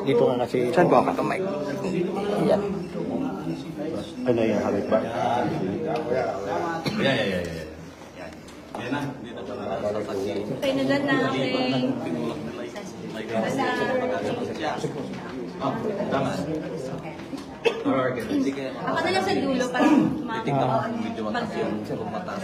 Dito ka kasi. Saan po ako mic? Yan. Ano yung habit ba? Yeah. Yan na. Dito pala. Okay na dyan na. Okay. Tama. Ako na lang sa dulo para Titignan mo kung medyo mataas kung mataas.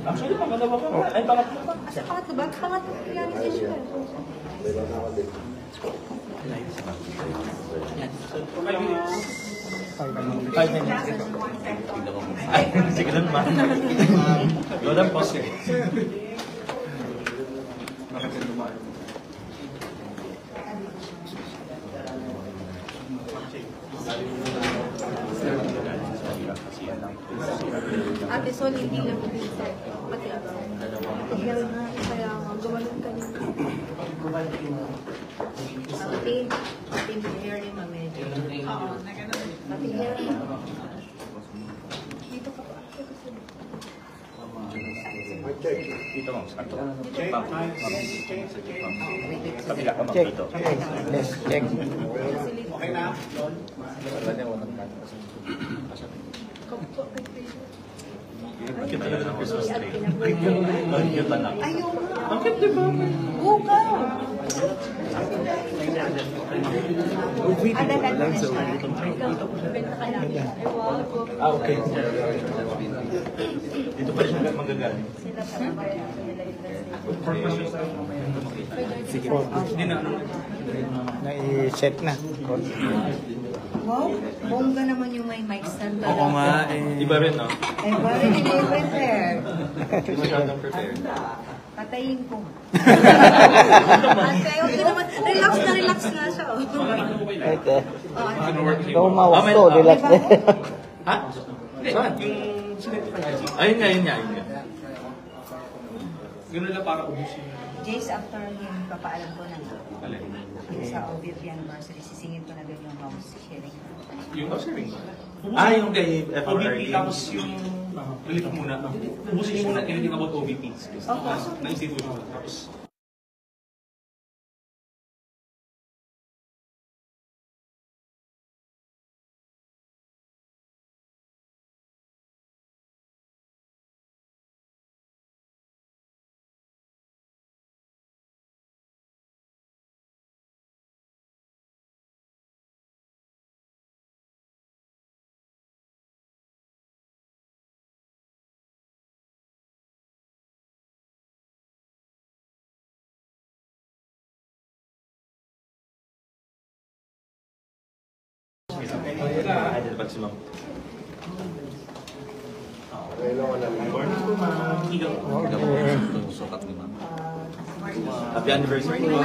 Actually, pangalawa ka. Ay, pangatlo ka. Sa pangatlo ba? Pangatlo yan yung issue. Five minutes. Sige lang ba? Load ang pause eh. Ate Sol, hindi lang pinsan. Pati ako. Kaya nga, kaya nga, gumanon ka niya. Pati hair ni Mami. Oo, pati hair. Dito ka pa. Dito mo. Kabila ka Check. dito. Yes, check. Okay na? Kita na ng Christmas tree. Cute na lang. Ayaw mo. Bakit diba? Buka! Adalan mo na siya. Benta ka lang. Ah, okay. Dito pa siya magagaling. Sila para bayan nila yung Sige po. Na-set na. wow, bongga naman yung may mic stand. Oo nga eh. Iba rin, no? Ay, bari hindi yung prepare. Hindi masyadong prepared. Patayin ko. Okay, okay naman. Relax na siya. Okay. Oh, Ikaw mawas to, relax na. Ha? Saan? Ayun nga. Ganun lang para ubusin. Jace, after yung papaalam ko na nga, Alin? sa OVP anniversary, sisingin ko na doon yung house sharing. Yung sharing ba? Yung kay OVP, tapos yung relief muna. Ubusin muna anything about OVP. Na institution. Tapos dapat si Ma'am. Morning po, Ma'am. Sukat ni Ma'am. Happy anniversary po.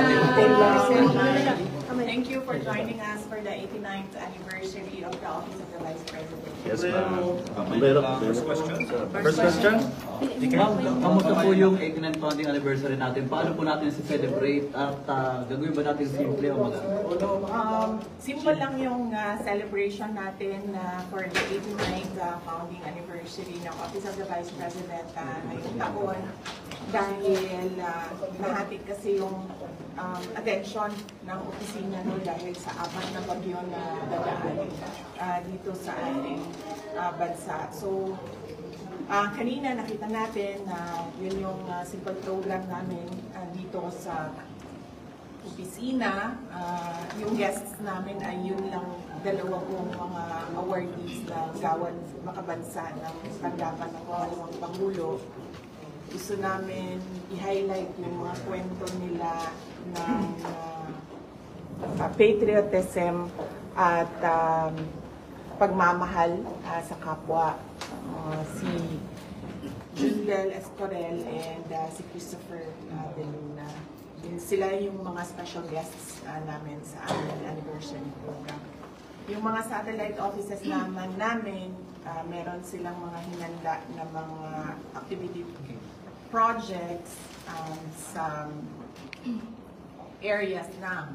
Thank you for joining us for the 89th anniversary of the Office of the Vice President. Yes, ma'am. First question? First question? Ma'am, kamusta po yung 89th founding anniversary natin? Paano po natin si-celebrate at gagawin ba natin simple o maganda? Simple lang yung celebration natin for the 89th founding anniversary ng Office of the Vice President ngayong taon dahil nahatid kasi yung attention ng opisina dahil sa apat na bagyo na dadaan dito sa ating bansa. So, kanina nakita natin na yun yung simple program namin dito sa opisina. Yung guests namin ay yun lang dalawa pong mga awardees na gawan makabansa ng tanggapan ng pangalawang Pangulo. Gusto namin i-highlight yung mga kwento nila ng patriotism at pagmamahal sa kapwa. Si Jundel Estorel and si Christopher De Luna. Sila yung mga special guests namin sa aming anniversary program. Yung mga satellite offices naman namin, meron silang mga hinanda na mga activity projects sa areas ng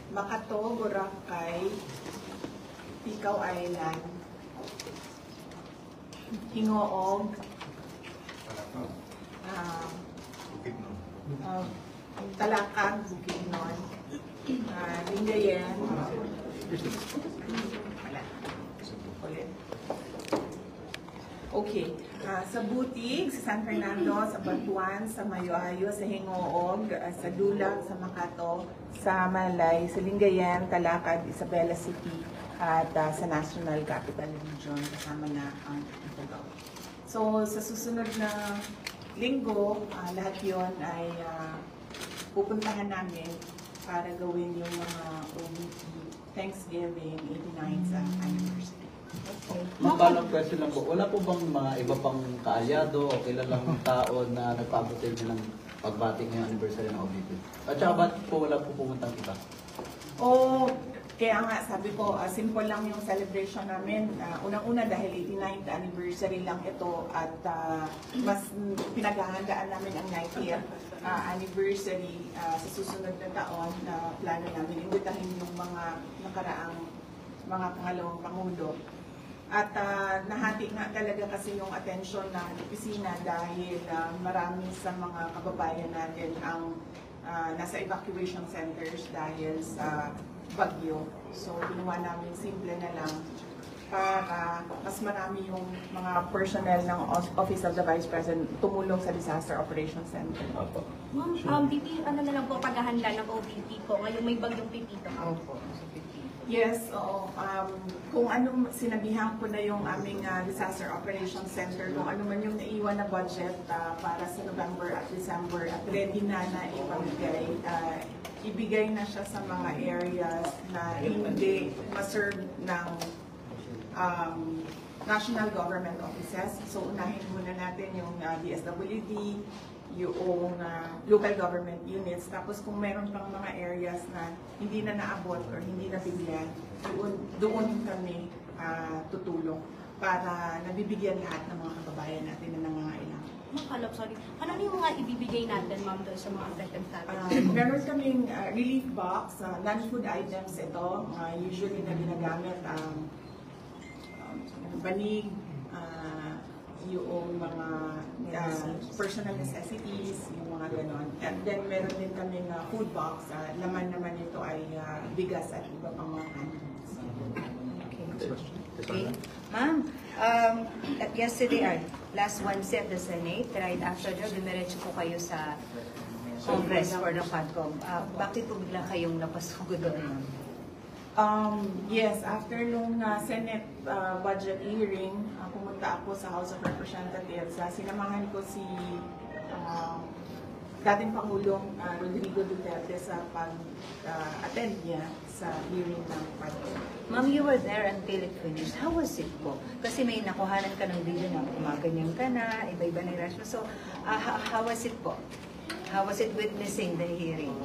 Makato, Boracay, Ticao Island, Hingoog, Talakag, Bukidnon, Lingayen, wala. Ulit. Okay. Sa Butig, sa San Fernando, sa Batuan, sa Mayoayo, sa Hingoog, sa Dulag, sa Makato, sa Malay, sa Lingayen, Talakad, Isabela City, at sa National Capital Region, kasama na ang Ifugao. So, sa susunod na linggo, lahat yon ay pupuntahan namin para gawin yung mga OVP Thanksgiving 89th anniversary. Mabalang question lang po, wala po bang mga iba pang kaalyado o kilalang tao na nagpaabot din ng pagbati ngayong anniversary ng OVP? At saka ba't po wala po pumuntang iba? Kaya nga sabi ko, simple lang yung celebration namin. Unang-una dahil 89th anniversary lang ito at mas pinaghahandaan namin ang 90th anniversary sa susunod na taon na plano namin. Imbitahin yung mga nakaraang mga pangalawang pangulo. At nahati nga talaga kasi yung atensyon ng opisina dahil marami sa mga kababayan natin ang nasa evacuation centers dahil sa bagyo. So, ginawa namin simple na lang para mas marami yung mga personnel ng Office of the Vice President tumulong sa Disaster Operations Center. Ma'am, ano na lang po paghahanda ng OVP po ngayong may bagyong Pipito? Opo. Yes, oo. Kung ano, sinabihan ko na yung aming Disaster Operations Center, kung ano man yung naiwan na budget para sa November at December at ready na ipamigay, ibigay na siya sa mga areas na hindi ma-serve ng national government offices. So, unahin muna natin yung DSWD, yung local government units. Tapos kung meron pang mga areas na hindi na naabot or hindi na bigyan, doon kami tutulong para nabibigyan lahat ng mga kababayan natin na nangangailangan. Ma'am, sorry. Ano yung mga ibibigay natin, ma'am, doon sa mga affected natin? Meron kaming relief box, non-food items ito, usually na ginagamit, banig, yung mga personal necessities, yung mga ganon. And then meron din kaming food box, laman naman ito ay bigas at iba pang mga candies. Okay. Ma'am, yesterday, last Wednesday at the Senate, right after that, dumiretso po kayo sa Congress for the FADCOM. Bakit po bigla kayong napasugod doon? Yes, after nung Senate budget hearing, pumunta ako sa House of Representatives. Sinamahan ko si dating Pangulong Rodrigo Duterte sa pag-attend niya sa hearing ng FADCOM. Ma'am, you were there until it finished. How was it po? Kasi may nakuhanan ka ng video na kumaganyan ka na, iba-iba na reaction. So, how was it po? How was it witnessing the hearing?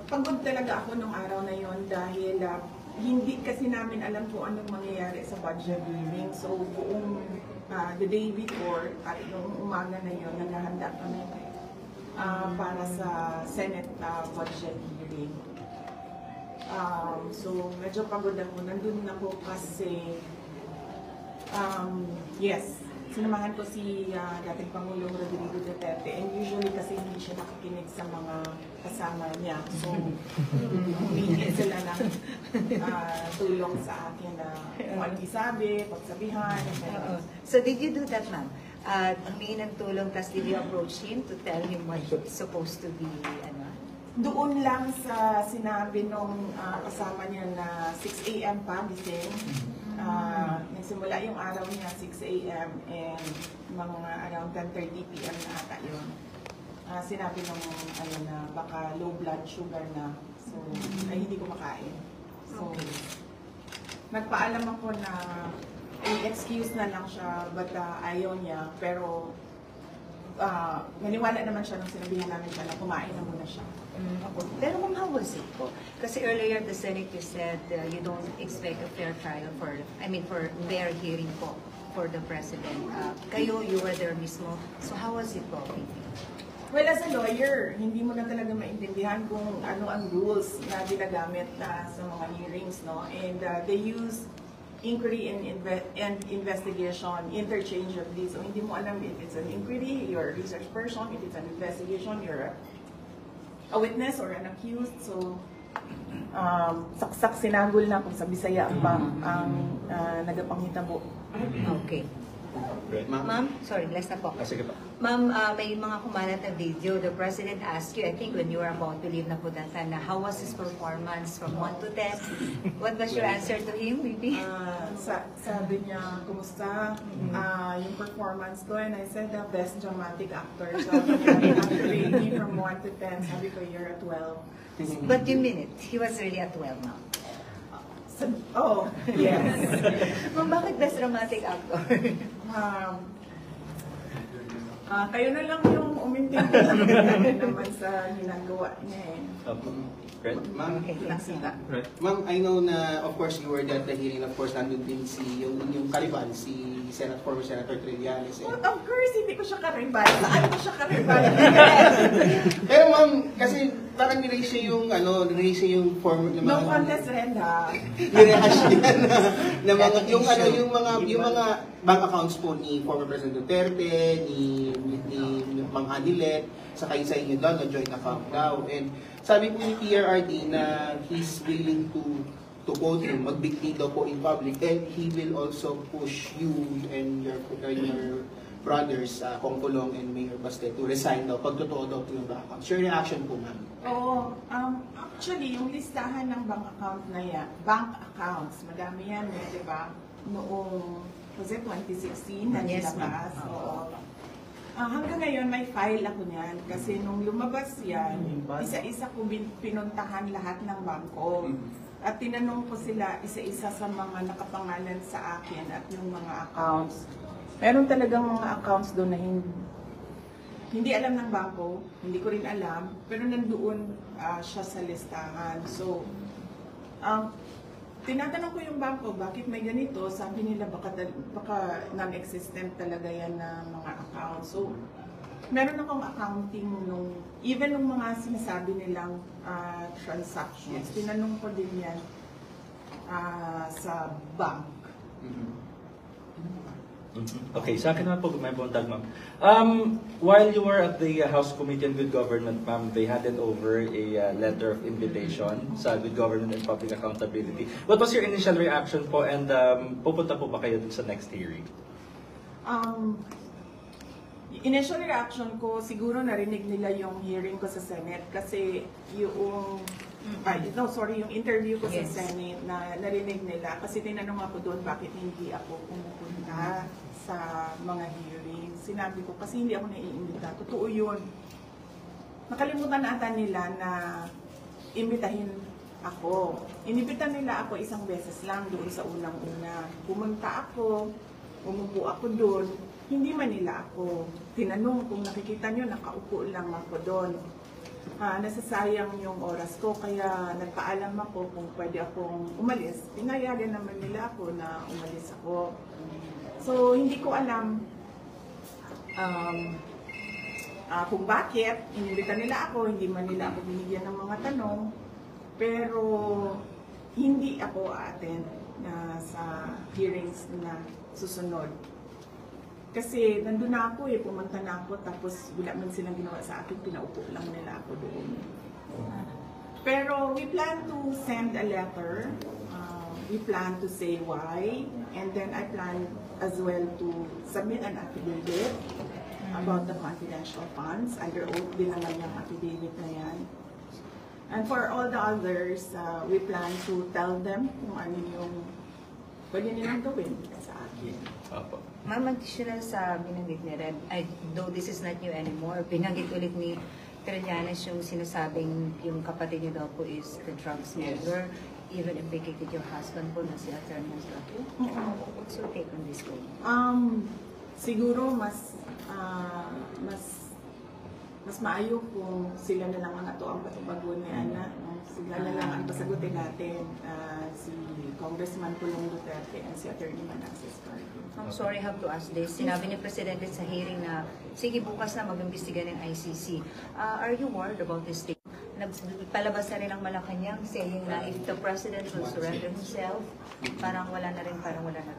Pagod talaga ako nung araw na yon dahil hindi kasi namin alam kung anong mangyayari sa budget hearing. So, buong the day before, at noong umaga na yon, naghahanda kami para sa Senate budget hearing. So, medyo pagod ako. Nandun ako kasi, yes, sinamahan ko si dating Pangulong Rodrigo Duterte, and usually kasi hindi siya nakikinig sa mga kasama niya. So, humingi sila ng tulong sa akin na kung ano isabi, pagsabihan. So did you do that, ma'am? Humingi ng tulong, tapos did you approach him to tell him what it's supposed to be, Doon lang sa sinabi nung kasama niya na 6 a.m. pa, gising. Nagsimula yung araw niya 6 a.m. and mga around 10:30 p.m. na ata yun. Sinabi nung na baka low blood sugar na, so ay hindi ko makain. So, nagpaalam ako na excuse na lang siya, but ayaw niya, pero maniwala naman siya nung sinabihan namin siya na kumain na muna siya. Pero ma'am, how was it po? Kasi earlier the Senate, you said you don't expect a fair trial for their hearing po for the President. Kayo, you were there mismo. So how was it po? Well, as a lawyer, hindi mo na talaga maintindihan kung ano ang rules na ginagamit sa mga hearings, no? And they use inquiry and investigation interchangeably. So hindi mo alam if it's an inquiry, you're a research person, if it's an investigation, you're a witness or an accused. So saksak sinagol na kung sa Bisaya ang nagapanghitabo. Okay. Right. Ma'am, sorry, last na po. Sige pa. Ma'am, may mga kumalat na video. The President asked you, I think when you were about to leave Napudatan, na how was his performance from 1 to 10? What was your answer to him, maybe? Sabi niya, kumusta yung performance ko? And I said, the best dramatic actor. So, after rating from 1 to 10, sabi ko, you're a 12. But you mean it. He was really at 12 now. Oh, yes. Ma'am, bakit best dramatic actor? Kayo na lang yung umintin naman sa ginagawa niya eh. Right. Ma'am, Okay, thanks. Right. Ma'am, I know na of course you were there at the hearing. Of course, nandun din yung kaliban, si former Senator Trillanes. Well, of course, hindi ko siya karibal. Saan ko siya karibal? Pero ma'am, kasi parang niraise yung former na No contest rin ha. nirehash niya na mga yung mga bank accounts po ni former President Duterte, ni Mang Hanilet, saka yung sa inyo daw na joint account daw. And sabi po ni PRRD na he's willing to quote him, magbigti daw po in public, and he will also push you and your brothers, Kong Pulong and Mayor Baste, to resign daw pag totoo daw po yung bank accounts. Your reaction po, ma'am? Oo. Actually, yung listahan ng bank account na yan, bank accounts, madami yan eh, di ba? Noong, was it 2016 na Yes, nilabas? Oo. Hanggang ngayon, may file ako niyan. Kasi nung lumabas yan, isa-isa ko pinuntahan lahat ng bangko. At tinanong ko sila isa-isa sa mga nakapangalan sa akin at yung mga accounts. Meron talagang mga accounts doon na hindi alam ng bangko, hindi ko rin alam, pero nandoon siya sa listahan. So, tinatanong ko yung bangko, bakit may ganito? Sabi nila baka non-existent talaga yan na mga accounts. So, meron akong accounting even nung mga sinasabi nilang transactions. Tinanong ko din yan sa bank. Okay, sa akin naman po, may buntag, ma'am. While you were at the House Committee on Good Government, ma'am, they handed over a letter of invitation sa Good Government and Public Accountability. What was your initial reaction po, and pupunta po ba kayo dun sa next hearing? Initial reaction ko, siguro narinig nila yung hearing ko sa Senate kasi yung yung interview ko sa Senate na narinig nila kasi tinanong ako doon bakit hindi ako pumupunta sa mga hearings. Sinabi ko kasi hindi ako naiimbita. Totoo yun. Nakalimutan ata nila na imbitahin ako. Inimbitan nila ako isang beses lang doon sa unang-una. Pumunta ako, umupo ako doon. Hindi man nila ako tinanong kung nakikita nyo, nakaupo lang ako doon. Nasasayang yung oras ko, kaya nagpaalam ako kung pwede akong umalis. Pinayagan naman nila ako na umalis ako. So, hindi ko alam kung bakit. Inimbitan nila ako, hindi man nila ako binigyan ng mga tanong. Pero, hindi ako attend sa hearings na susunod. Kasi nandun na ako pumunta na ako, tapos wala man silang ginawa sa akin, pinaupo lang nila ako doon. Pero we plan to send a letter, we plan to say why, and then I plan as well to submit an affidavit about the confidential funds. Under oath din naman yung affidavit na yan. And for all the others, we plan to tell them kung ano yung pwede nilang gawin sa akin. Ma'am, additional sa binanggit ni Red, though this is not new anymore, binanggit ulit ni Trillanes yung sinasabing yung kapatid niyo daw po is the drug smuggler, even implicated your husband po na si Attorney Masrato. What's your take on this one? Siguro mas maayo kung sila na lang ang ato ang patubagon ni Ana. Sila na lang ang pasagutin natin, si Congressman Pulong Duterte and si Attorney Manasseh Escardo. I'm sorry, I have to ask this. Sinabi ni Presidente sa hearing na, sige bukas na mag-imbestiga ng ICC. Are you worried about this thing nagpalabas na rin ang Malacanang saying na if the president will surrender himself, parang wala na rin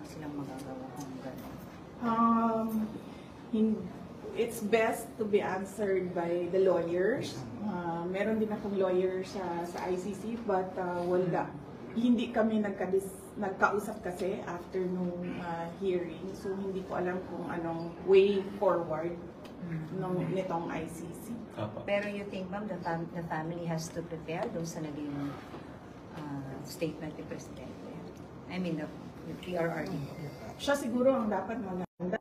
silang magagawa. It's best to be answered by the lawyers. Meron din akong lawyer sa ICC, but hindi kami nagkausap kasi after nung hearing. So hindi ko alam kung anong way forward nitong ICC. Pero you think, ma'am, the family has to prepare doon sa naging statement ni Presidente? I mean, the PRRD. Siya siguro ang dapat maganda.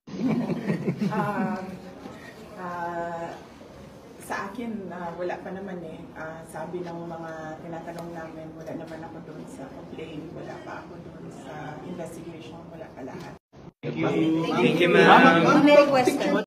Sa akin, wala pa naman eh. Sabi ng mga tinatanong namin, wala naman ako doon sa complaint, wala pa ako doon sa investigation, wala pa lahat. Thank you, ma'am. May question.